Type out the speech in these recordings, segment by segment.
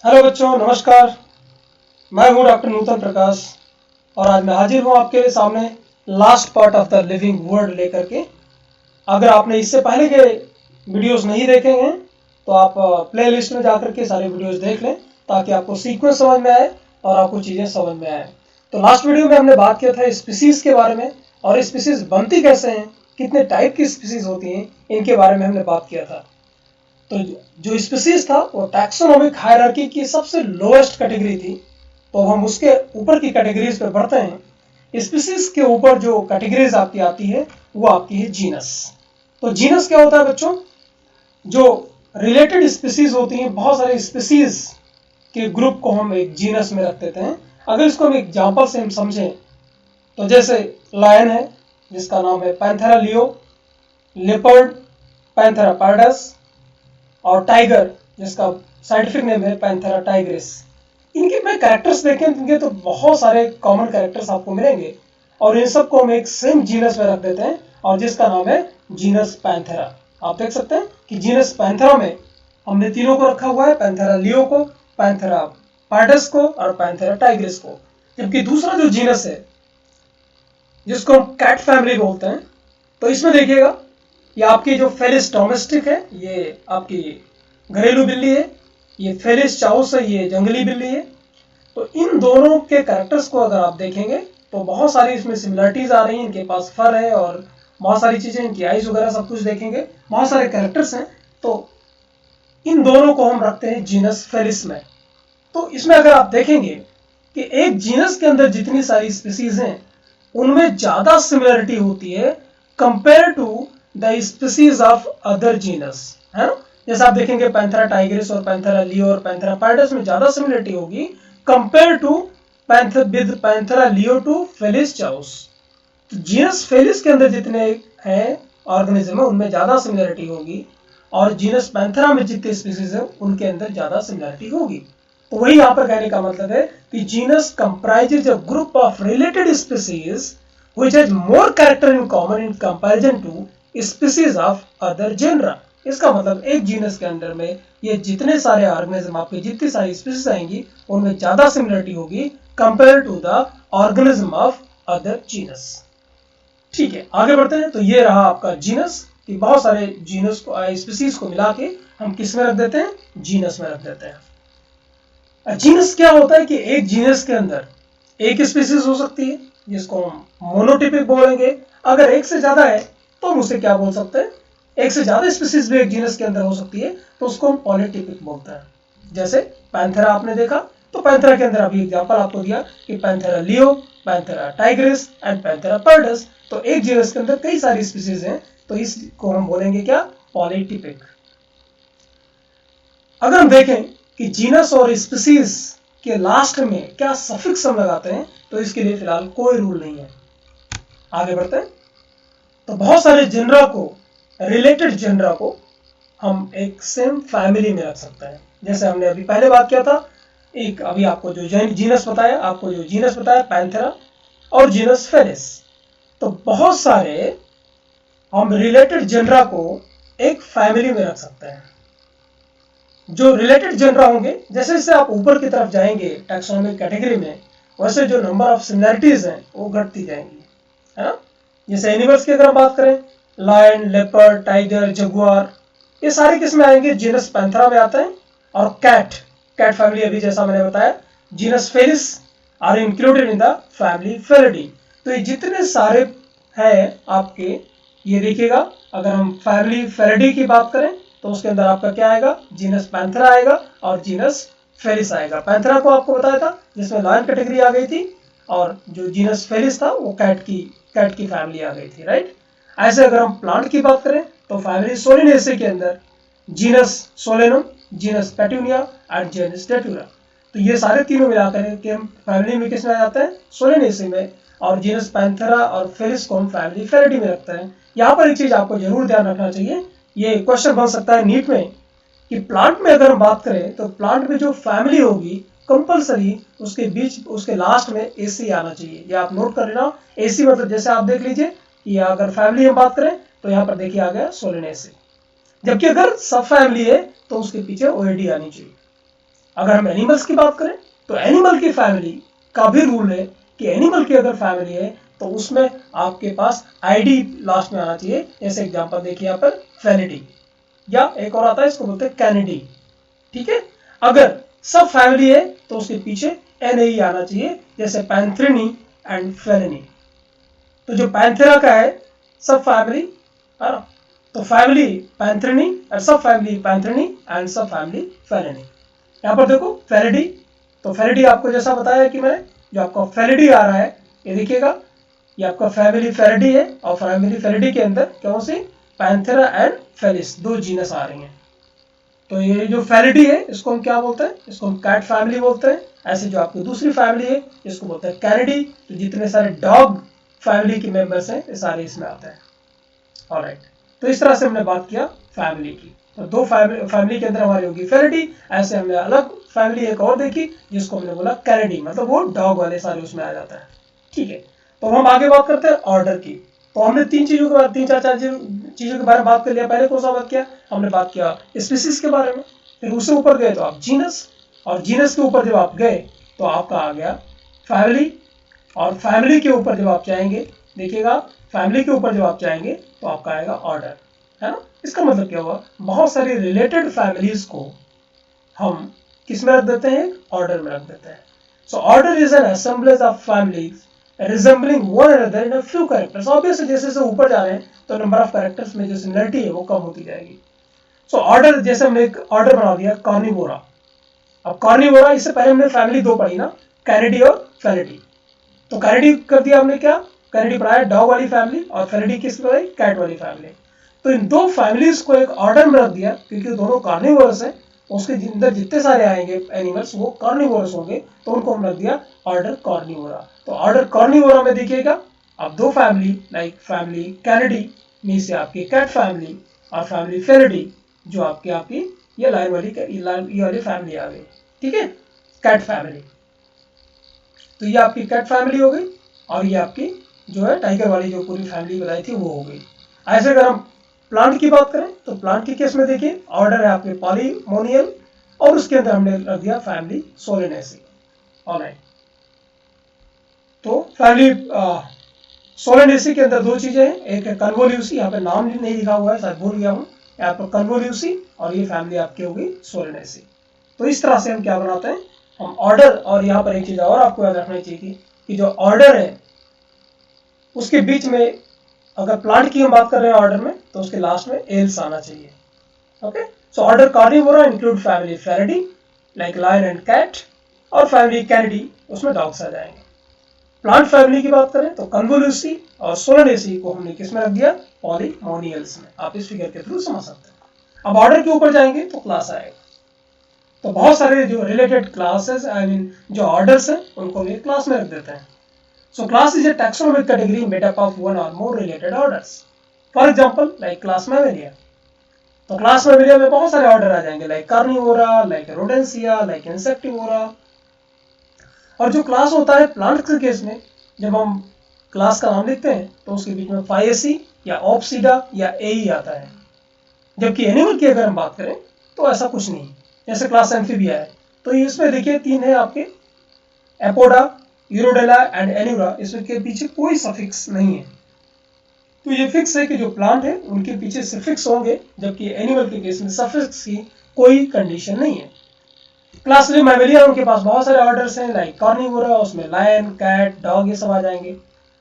Hello बच्चों, नमस्कार। मैं हूं डॉक्टर नूतन प्रकाश और आज मैं हाजिर हूं आपके सामने last part of the living word लेकर के। अगर आपने इससे पहले के वीडियोस नहीं देखे हैं तो आप प्ले लिस्ट में जाकर के सारे वीडियोस देख लें ताकि आपको सीक्वेंस समझ में आए और आपको चीज़ें समझ में आए। तो लास्ट वीडियो में हमने बात किया था स्पीसीज़ के बारे में और स्पीसीज़ बनती कैसे हैं, कितने टाइप की स्पीसीज़ होती हैं, इनके बारे में हमने बात किया था। तो जो स्पीसीज था वो टैक्सोनॉमिक हायरार्की की सबसे लोएस्ट कैटेगरी थी। तो हम उसके ऊपर की कैटेगरीज पे बढ़ते हैं। स्पीसीज के ऊपर जो कैटेगरीज आपकी आती है वो आपकी है जीनस। तो जीनस क्या होता है बच्चों? जो रिलेटेड स्पीसीज होती हैं, बहुत सारे स्पीसीज के ग्रुप को हम एक जीनस में रख देते हैं। अगर इसको हम एग्जाम्पल से हम समझें तो जैसे लायन है जिसका नाम है Panthera leo, leopard Panthera pardus, और टाइगर जिसका साइंटिफिक नेम है पैंथेरा टाइग्रिस। इनके में कैरेक्टर्स देखें इनके तो बहुत सारे कॉमन कैरेक्टर्स आपको मिलेंगे और इन सबको हम एक सेम जीनस में रख देते हैं और जिसका नाम है जीनस पैंथेरा। आप देख सकते हैं कि जीनस पैंथेरा में हमने तीनों को रखा हुआ है, पैंथेरा लियो को, पैंथेरा पार्डस को और पैंथेरा टाइग्रिस को। जबकि दूसरा जो जीनस है जिसको हम कैट फैमिली बोलते हैं, तो इसमें देखिएगा ये आपकी जो फेलिस डोमेस्टिक है ये आपकी घरेलू बिल्ली है, ये फेलिस चाउस है ये जंगली बिल्ली है। तो इन दोनों के कैरेक्टर्स को अगर आप देखेंगे तो बहुत सारी इसमें सिमिलरिटीज आ रही हैं। इनके पास फर है और बहुत सारी चीजें, इनकी आइज वगैरह सब कुछ देखेंगे, बहुत सारे कैरेक्टर्स हैं। तो इन दोनों को हम रखते हैं जीनस फेलिस में। तो इसमें अगर आप देखेंगे कि एक जीनस के अंदर जितनी सारी स्पीसीज हैं उनमें ज्यादा सिमिलरिटी होती है compare to the species of other genus, है ना। जैसे आप देखेंगे पैंथेरा टाइग्रिस और पैंथेरा लियो और पैंथेरा पार्डस में ज्यादा सिमिलरिटी होगी compare to panthera leo to felis chaus. तो जीनस फेलिस के अंदर जितने हैं ऑर्गेनिज्म है उनमें ज्यादा सिमिलरिटी होगी और जीनस पैंथेरा में जितने स्पीसीज है उनके अंदर ज्यादा सिमिलरिटी होगी। तो वही यहाँ पर कहने का मतलब है कि genus comprises a group of related species which has more character in common in comparison to species of other genera। इसका मतलब एक जीनस के अंदर में ये जितने सारे ऑर्गेनिज्म, आपकी जितनी सारी स्पीसीज आएंगी उनमें ज्यादा सिमिलरिटी होगी compare to the organism of other genus. ठीक है, आगे बढ़ते हैं। तो ये रहा आपका जीनस कि बहुत सारे जीनस को, स्पीसीज को मिला के हम किस में रख देते हैं? जीनस में रख देते हैं। जीनस क्या होता है कि एक जीनस के अंदर एक स्पीसीज हो सकती है जिसको हम मोनोटिपिक बोलेंगे। अगर एक से ज्यादा है तो हम उसे क्या बोल सकते हैं? एक से ज्यादा स्पीसीज भी एक जीनस के अंदर हो सकती है तो उसको हम पॉलीटिपिक बोलते हैं। जैसे पैंथेरा आपने देखा, तो पैंथेरा के अंदर अभी एग्जांपल आपको दिया कि Panthera leo, Panthera tigris and Panthera pardus. तो एक जीनस के अंदर कई सारी स्पीसीज हैं तो इसको हम बोलेंगे क्या? पॉलीटिपिक। अगर हम देखें कि जीनस और स्पीसीज के लास्ट में क्या सफिक्स हम लगाते हैं तो इसके लिए फिलहाल कोई रूल नहीं है। आगे बढ़ते हैं। तो बहुत सारे जेनरा को, रिलेटेड जेनरा को हम एक सेम फैमिली में रख सकते हैं। जैसे हमने अभी पहले बात किया था, एक अभी आपको जो जीनस बताया पैंथेरा और जीनस फेलिस। तो बहुत सारे हम रिलेटेड जेनरा को एक फैमिली में रख सकते हैं। जो रिलेटेड जेनरा होंगे, जैसे जैसे आप ऊपर की तरफ जाएंगे टैक्सोनॉमिक कैटेगरी में, वैसे जो नंबर ऑफ सिमिलरिटीज हैं वो घटती जाएंगी, है ना। जैसे एनिमल्स की अगर हम बात करें, लायन, लेपर्ड, टाइगर, जगुआर, ये सारे किस में आएंगे? जीनस पैंथेरा में आते हैं। और कैट फैमिली, अभी जैसा मैंने बताया, genus felis are included in the family felidae. तो ये जितने सारे हैं आपके, ये देखिएगा, अगर हम फैमिली फेलिडी की बात करें तो उसके अंदर आपका क्या आएगा? जीनस पैंथेरा आएगा और जीनस फेलिस आएगा। पैंथेरा को आपको बताया था जिसमें लायन कैटेगरी आ गई थी और जो जीनस फेलिस था वो कैट की फैमिली आ गई थी, राइट। ऐसे अगर हम प्लांट की बात करें तो फैमिली सोलेनेसी के अंदर genus Solanum, genus Petunia and genus Datura. तो ये सारे तीनों मिलाकर के हम फैमिली में किस में आ जाते हैं? सोलेनेसी में। और जीनस पैंथेरा और फेलिस को हम फैमिली फेलिडी में रखते हैं। यहाँ पर एक चीज आपको जरूर ध्यान रखना चाहिए, ये क्वेश्चन बन सकता है नीट में, कि प्लांट में अगर हम बात करें तो प्लांट में जो फैमिली होगी कंपलसरी उसके बीच, उसके लास्ट में एसी आना चाहिए। ये आप नोट कर लेना। एसी मतलब जैसे आप देख लीजिए कि अगर फैमिली हम बात करें तो यहाँ पर देखिए आ गया सोलेनेसी, जबकि अगर सब फैमिली है तो उसके पीछे ओएडी आनी चाहिए। अगर हम एनिमल्स की बात करें तो एनिमल की फैमिली का भी रूल है कि एनिमल की अगर फैमिली है तो उसमें आपके पास आईडी लास्ट में आना चाहिए। जैसे एग्जांपल देखिए यहाँ पर फेलिडी, या एक और आता है इसको बोलते हैं कैनिडी। ठीक है, अगर सब फैमिली है तो उसके पीछे एनई आना चाहिए, जैसे पैंथ्रिनी एंड फेलिनी। तो जो पैंथेरा का है सब फैमिली है ना, तो फैमिली पैंथ्रिनी और सब फैमिली पैंथ्रिनी एंड सब फैमिली फेलिनी। यहाँ पर देखो फेलिडी, तो फेलिडी आपको जैसा बताया कि मैंने, जो आपका फेलिडी आ रहा है ये देखिएगा, ये आपका फैमिली फेलिडी है और फैमिली फेलिडी के अंदर कौन सी पैंथेरा एंड फेलिस दो जीनस आ रही हैं। तो ये जो फेलिडी है इसको हम क्या बोलते हैं, इसको हम कैट फैमिली बोलते हैं। ऐसे जो आपकी दूसरी फैमिली है इसको बोलते हैं कैनिडी। तो जितने सारे डॉग फैमिली के मेंबर्स हैं ये सारे इसमें आते हैं। ऑलराइट, तो इस तरह से हमने बात किया फैमिली की। तो दो फैमिली के अंदर हमारी होगी फेलिडी। ऐसे हमने अलग फैमिली एक और देखी जिसको हमने बोला कैनिडी, मतलब वो डॉग वाले सारे उसमें आ जाता है। ठीक है, तो हम आगे बात करते हैं ऑर्डर की। तो हमने तीन चार चीजों के बारे में बात कर लिया। पहले कौन सा बात किया, हमने बात किया स्पीसीज के बारे में। फिर उससे ऊपर गए तो आप जीनस, और जीनस के ऊपर जब आप गए तो आपका आ गया फैमिली, और फैमिली के ऊपर जब आप जाएंगे, देखिएगा फैमिली के ऊपर जब आप जाएंगे तो आपका आएगा ऑर्डर, है ना। इसका मतलब क्या हुआ, बहुत सारी रिलेटेड फैमिलीज को हम किस में रख देते हैं, ऑर्डर में रख देते हैं। So order is an assemblage of families resembling one another in a few characters। Obviously जैसे जैसे ऊपर जा रहे हैं तो नंबर ऑफ कैरेक्टर्स में जो सिमिलरिटी है वो कम होती जाएगी। सो ऑर्डर, जैसे हमने एक ऑर्डर बना दिया कार्निवोरा। अब कार्निवोरा, इससे पहले हमने फैमिली दो पढ़ी ना, कैनिडी और फेलिडी। तो कैनिडी कर दिया हमने क्या, कैनिडी पढ़ाया डॉग वाली फैमिली, और फेलिडी किसकी पढ़ाई, कैट वाली फैमिली। तो इन दो फैमिलीज को एक ऑर्डर में रख दिया क्योंकि दोनों कार्निवोरस है, उसके अंदर जितने सारे आएंगे एनिमल्स वो कार्निवोरस होंगे, तो उनको हम रख दिया ऑर्डर कार्निवोरा। तो ऑर्डर कार्निवोरा में देखिएगा अब दो फैमिली, लाइक फैमिली कैनिडी में से आपकी कैट फैमिली, और फैमिली फेलिडी जो आपकी ये लाइन वाली ये वाली फैमिली आ गई। ठीक है, कैट फैमिली। तो ये आपकी कैट फैमिली हो गई, और ये आपकी जो है टाइगर वाली जो पूरी फैमिली बताई थी वो हो गई। ऐसे अगर हम प्लांट की बात करें तो प्लांट के केस में देखिए ऑर्डर है आपके पॉलीमोनियल, और उसके अंदर हमने रख दिया फैमिली सोलेनेसी। ऑलराइट, तो फैमिली सोलेनेसी के अंदर दो चीजें हैं, एक है कन्वोल्यूसी, यहाँ पे नाम नहीं लिखा हुआ है शायद भूल गया हूँ, यहाँ पर कन्वोल्यूसी, और ये फैमिली आपकी होगी सोलेनेसी। तो इस तरह से हम क्या बनाते हैं, हम ऑर्डर। और यहाँ पर एक चीज और आपको याद रखनी चाहिए थी कि जो ऑर्डर है उसके बीच में, अगर प्लांट की हम बात कर रहे हैं ऑर्डर में, तो उसके लास्ट में एल्स आना चाहिए। Okay, so order carnivora include family felidae like lion and cat, और फैमिली कैनिडी उसमें डॉग्स आ जाएंगे। प्लांट फैमिली की बात करें तो कन्वोल्यूसी और सोलेनेसी को हमने किस में रख दिया, पॉलीमोनियल्स में। आप इस फिगर के थ्रू समझ सकते हैं। अब ऑर्डर के ऊपर जाएंगे तो क्लास आएगा। तो बहुत सारे जो रिलेटेड क्लासेस, आई मीन जो ऑर्डर्स हैं उनको हम एक क्लास में रख देते हैं। So class is a taxonomic category made up of one or more related orders. For example, like class Mammalia. तो क्लास Mammalia में बहुत सारे ऑर्डर आ जाएंगे, लाइक कार्निवोरा, लाइक रोडेंसिया, लाइक इंसेक्टिवोरा। और जो क्लास होता है प्लांट के केस में, जब हम क्लास का नाम लिखते हैं तो उसके बीच में फाइएसी या ऑप्सिडा या एई आता है। जबकि एनिमल की अगर हम बात करें तो ऐसा कुछ नहीं। जैसे क्लास एम्फीबिया है तो इसमें देखिए तीन है आपके, एपोडा, यूरोडेला एंड एन्यूरा, इसके पीछे कोई सफिक्स नहीं है। तो ये फिक्स है कि जो प्लांट है उनके पीछे सफिक्स होंगे, जबकि एनिमल के केस में सफिक्स की कोई कंडीशन नहीं है। क्लास मैमेलिया, उनके पास बहुत सारे ऑर्डर्स हैं, लाइक कार्निवोरा, उसमें लायन, कैट, डॉग ये सब आ जाएंगे।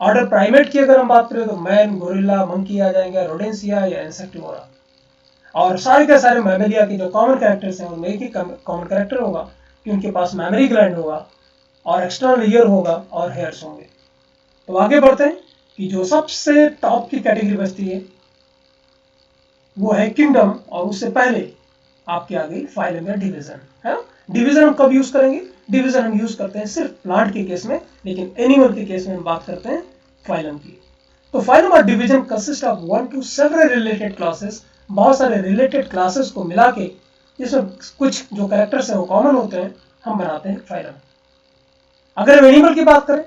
ऑर्डर प्राइमेट की अगर हम बात करें तो मैन, गोरिल्ला, मंकी आ जाएंगे, रोडेंसिया या इंसेक्टिवोरा। और सारे के सारे मैमेलिया के जो कॉमन कैरेक्टर्स हैं उनमें एक ही कॉमन कैरेक्टर होगा कि उनके पास मैमरी ग्लैंड होगा, और एक्सटर्नल ईयर होगा, और हेयर्स होंगे। तो आगे बढ़ते हैं कि जो सबसे टॉप की कैटेगरी बचती है वो है किंगडम, और उससे पहले आपकी आ गई फाइलम या डिवीजन, है। डिवीजन हम कब यूज करेंगे, डिवीजन हम यूज करते हैं सिर्फ प्लांट के केस में, लेकिन एनिमल के केस में हम बात करते हैं फाइलम की। तो फाइलम और division consist of 1 to several related classes, बहुत सारे रिलेटेड क्लासेस को मिला के जिसमें कुछ जो कैरेक्टर्स हैं वो कॉमन होते हैं, हम बनाते हैं फाइलम। अगर हम एनिमल की बात करें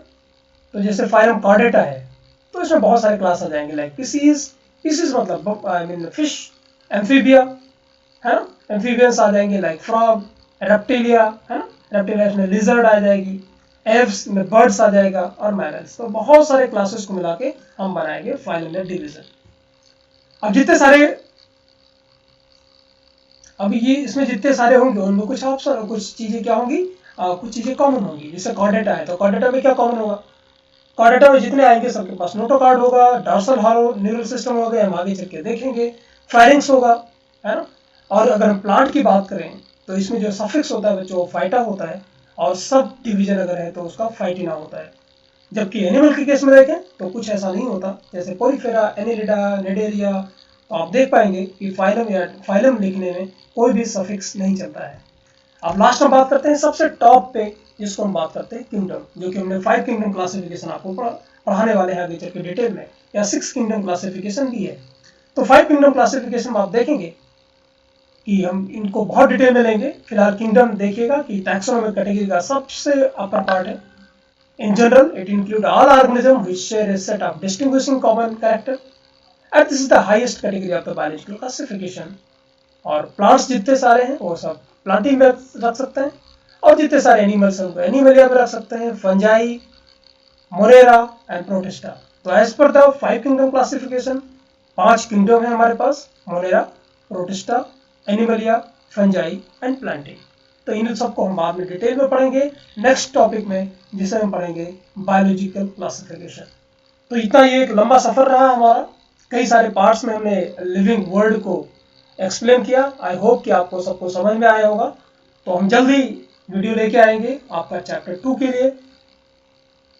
तो जैसे फाइलम कॉर्डेटा है तो इसमें बहुत सारे क्लास आ जाएंगे, लाइक पीसीज मतलब आई मीन फिश, एम्फीबिया, है ना, एम्फीबियंस आ जाएंगे, लाइक फ्रॉग, रेप्टिलिया है ना, रेप्टिलिया में लिजर्ड आ जाएगी, एव्स में बर्ड्स आ जाएगा और मैमल्स। तो बहुत सारे क्लासेस को मिला के हम बनाएंगे फाइलम या डिवीजन। अब जितने सारे, अब ये इसमें जितने सारे होंगे उनमें कुछ ऑप्शन, कुछ चीजें क्या होंगी, कुछ चीजें कॉमन होंगी। जैसे कॉर्डेटा है तो कॉर्डेटा में क्या कॉमन होगा, कॉर्डेटा में जितने आएंगे सबके पास नोटोकॉर्ड होगा, डॉर्सल हॉलो न्यूरल सिस्टम होगा, हम आगे चल के देखेंगे, फायरिंग्स होगा, है ना। और अगर हम प्लांट की बात करें तो इसमें जो सफिक्स होता है बच्चों फाइटा होता है, और सब डिवीजन अगर है तो उसका फाइटिना होता है। जबकि एनिमल के केस में देखें तो कुछ ऐसा नहीं होता। जैसे पोरीफेरा, एनिलिडा, नेडेरिया, तो आप देख पाएंगे कि फाइलम या फाइलम लिखने में कोई भी सफिक्स नहीं चलता है। अब लास्ट हम बात करते हैं सबसे टॉप पे, जिसको हम बात करते हैं किंगडम, जो कि हमने 5 किंगडम क्लासिफिकेशन आपको पढ़ाने वाले हैं आगे चल के डिटेल में, या 6 किंगडम क्लासिफिकेशन भी है। तो 5 किंगडम क्लासिफिकेशन में आप देखेंगे कि हम इनको बहुत डिटेल में लेंगे। फिलहाल किंगडम देखिएगा कि टैक्सोनॉमिक कैटेगरी का सबसे अपर पार्ट है। In general, it includes all organisms which share a set of distinguishing common character, and this is the highest category of the biological classification. और प्लांट्स जितने सारे हैं वो सब प्लांटी में रख सकते हैं, और जितने सारे एनिमल्स हैं उनको एनिमलिया में रख सकते हैं, फंजाई, मोरेरा एंड प्रोटिस्टा। तो as per the 5 kingdom classification 5 kingdom है हमारे पास, Monera, Protista, Animalia, Fungi and Plantae. तो इन सबको हम बाद में डिटेल में पढ़ेंगे नेक्स्ट टॉपिक में, जिसे हम पढ़ेंगे बायोलॉजिकल क्लासिफिकेशन। तो इतना ये एक लंबा सफर रहा हमारा, कई सारे पार्ट्स में हमने लिविंग वर्ल्ड को एक्सप्लेन किया। आई होप कि आपको सबको समझ में आया होगा। तो हम जल्दी वीडियो लेके आएंगे आपका चैप्टर 2 के लिए।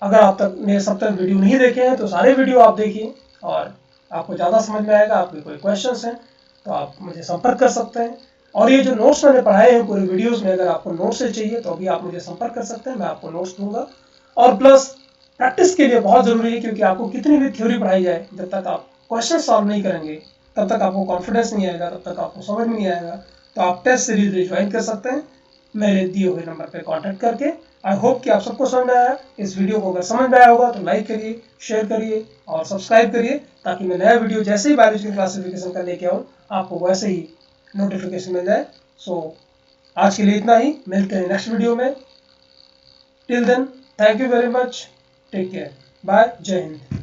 अगर आप तक मेरे सब तक वीडियो नहीं देखे हैं तो सारे वीडियो आप देखिए और आपको ज़्यादा समझ में आएगा। आपके कोई क्वेश्चंस हैं तो आप मुझे संपर्क कर सकते हैं। और ये जो नोट्स मैंने पढ़ाए हैं पूरे वीडियोस में, अगर आपको नोट्स से चाहिए तो अभी आप मुझे संपर्क कर सकते हैं, मैं आपको नोट्स दूंगा। और प्लस प्रैक्टिस के लिए बहुत ज़रूरी है, क्योंकि आपको कितनी भी थ्योरी पढ़ाई जाए, जब तक आप क्वेश्चन सॉल्व नहीं करेंगे तब तक आपको कॉन्फिडेंस नहीं आएगा, तब तक आपको समझ में नहीं आएगा। तो आप टेस्ट सीरीज ज्वाइन कर सकते हैं मेरे दिए हुए नंबर पर कॉन्टैक्ट करके। आई होप कि आप सबको समझ में आया। इस वीडियो को अगर समझ में आया होगा तो लाइक करिए, शेयर करिए और सब्सक्राइब करिए, ताकि मैं नया वीडियो जैसे ही बायोलॉजिकल क्लासिफिकेशन का लेके आऊँ आपको वैसे ही नोटिफिकेशन मिल जाए। सो आज के लिए इतना ही, मिलते हैं नेक्स्ट वीडियो में। Till then, thank you very much, take care, bye, Jai Hind.